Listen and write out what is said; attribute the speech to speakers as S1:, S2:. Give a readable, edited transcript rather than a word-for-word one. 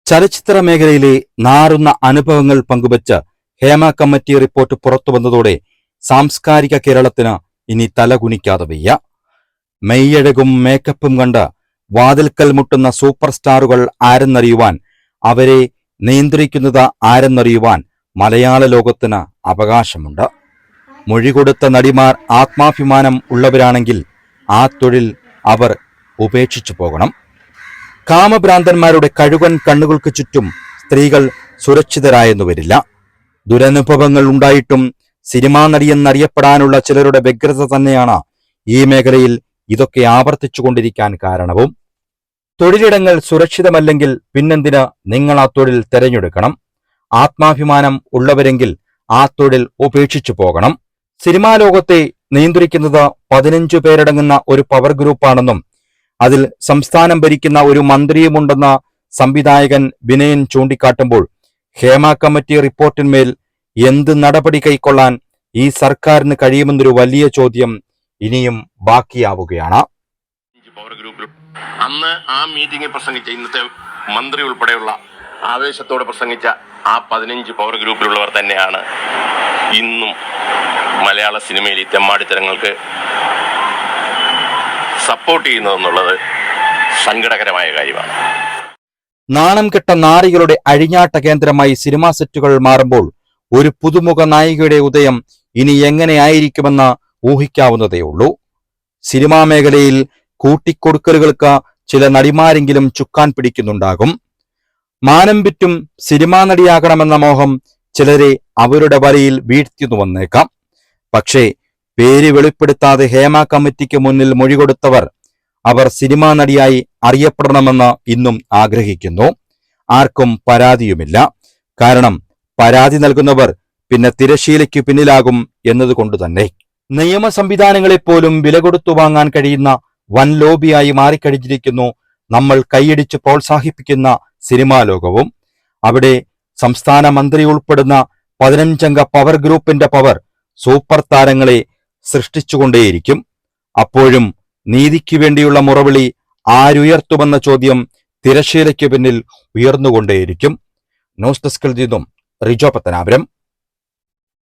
S1: ചലച്ചിത്ര മേഖലയിലെ നാറുന്ന അനുഭവങ്ങൾ പങ്കുവച്ച് ഹേമ കമ്മിറ്റി റിപ്പോർട്ട് പുറത്തുവന്നതോടെ സാംസ്കാരിക കേരളത്തിന് ഇനി തലകുനിക്കാതെ വയ്യ. മെയ്യഴകും മേക്കപ്പും കണ്ട് വാതിൽക്കൽ മുട്ടുന്ന സൂപ്പർ സ്റ്റാറുകൾ ആരെന്നറിയുവാൻ, അവരെ നിയന്ത്രിക്കുന്നത് ആരെന്നറിയുവാൻ മലയാള ലോകത്തിന് അവകാശമുണ്ട്. മൊഴികൊടുത്ത നടിമാർ ആത്മാഭിമാനം ഉള്ളവരാണെങ്കിൽ ആ തൊഴിൽ അവർ ഉപേക്ഷിച്ചു പോകണം. കാമഭ്രാന്തന്മാരുടെ കഴുകൻ കണ്ണുകൾക്ക് ചുറ്റും സ്ത്രീകൾ സുരക്ഷിതരായെന്നു വരില്ല. ദുരനുഭവങ്ങൾ ഉണ്ടായിട്ടും സിനിമാ നടിയെന്നറിയപ്പെടാനുള്ള ചിലരുടെ വ്യഗ്രത തന്നെയാണ് ഈ മേഖലയിൽ ഇതൊക്കെ ആവർത്തിച്ചുകൊണ്ടിരിക്കാൻ കാരണവും. തൊഴിലിടങ്ങൾ സുരക്ഷിതമല്ലെങ്കിൽ പിന്നെന്തിന് നിങ്ങൾ ആ തൊഴിൽ തിരഞ്ഞെടുക്കണം? ആത്മാഭിമാനം ഉള്ളവരെങ്കിൽ ആ തൊഴിൽ ഉപേക്ഷിച്ചു പോകണം. സിനിമാ ലോകത്തെ നിയന്ത്രിക്കുന്നത് 15 പേരടങ്ങുന്ന ഒരു പവർ ഗ്രൂപ്പാണെന്നും അതിൽ സംസ്ഥാനം ഭരിക്കുന്ന ഒരു മന്ത്രിയുമുണ്ടെന്ന സംവിധായകൻ വിനയൻ ചൂണ്ടിക്കാട്ടുമ്പോൾ ഹേമ കമ്മിറ്റി റിപ്പോർട്ടിന്മേൽ എന്ത് നടപടി കൈക്കൊള്ളാൻ ഈ സർക്കാരിന് കഴിയുമെന്നൊരു വലിയ ചോദ്യം ഇനിയും ബാക്കിയാവുകയാണ്.
S2: അന്ന് ആ മീറ്റിംഗിൽ പ്രസംഗിച്ച ഇന്നത്തെ മന്ത്രി ഉൾപ്പെടെയുള്ള ആവേശത്തോടെ പ്രസംഗിച്ച ആ 15 പവർ ഗ്രൂപ്പിലുള്ളവർ തന്നെയാണ് ഇന്നും മലയാള സിനിമയിൽ ഈ തെമ്മാടിത്തരങ്ങൾക്ക് സപ്പോർട്ട് ചെയ്യുന്നതെന്നുള്ളത് സങ്കടകരമായ കാര്യമാണ്.
S1: നാണം കെട്ട നാറികളുടെ അഴിഞ്ഞാട്ട കേന്ദ്രമായി സിനിമാ സെറ്റുകൾ മാറുമ്പോൾ ഒരു പുതുമുഖ നായികയുടെ ഉദയം ഇനി എങ്ങനെയായിരിക്കുമെന്ന് ഊഹിക്കാവുന്നതേയുള്ളൂ. സിനിമാ മേഖലയിൽ കൂട്ടിക്കൊടുക്കലുകൾക്ക് ചില നടിമാരെങ്കിലും ചുക്കാൻ പിടിക്കുന്നുണ്ടാകും. മാനം വിറ്റും സിനിമാ നടിയാകണമെന്ന മോഹം ചിലരെ അവരുടെ വലയിൽ വീഴ്ത്തിയെന്നു വന്നേക്കാം. പക്ഷേ പേര് വെളിപ്പെടുത്താതെ ഹേമ കമ്മിറ്റിക്ക് മുന്നിൽ മൊഴികൊടുത്തവർ അവർ സിനിമാ നടിയായി അറിയപ്പെടണമെന്ന് ഇന്നും ആഗ്രഹിക്കുന്നു. ആർക്കും പരാതിയുമില്ല. കാരണം പരാതി നൽകുന്നവർ പിന്നെ തിരശീലയ്ക്ക് പിന്നിലാകും എന്നതുകൊണ്ട് തന്നെ. നിയമ സംവിധാനങ്ങളെപ്പോലും വില കൊടുത്തു വാങ്ങാൻ കഴിയുന്ന വൻ ലോബിയായി മാറിക്കഴിഞ്ഞിരിക്കുന്നു നമ്മൾ കൈയടിച്ച് പ്രോത്സാഹിപ്പിക്കുന്ന സിനിമാ ലോകവും. അവിടെ സംസ്ഥാന മന്ത്രി ഉൾപ്പെടുന്ന 15 അംഗ പവർ ഗ്രൂപ്പിന്റെ പവർ സൂപ്പർ താരങ്ങളെ സൃഷ്ടിച്ചുകൊണ്ടേയിരിക്കും. അപ്പോഴും നീതിക്ക് വേണ്ടിയുള്ള മുറവിളി ആരുയർത്തുമെന്ന ചോദ്യം തിരശീലയ്ക്ക് പിന്നിൽ ഉയർന്നുകൊണ്ടേയിരിക്കും. ന്യൂസ് ഡെസ്കിൽ നിന്നും റിജോ പത്തനാപുരം.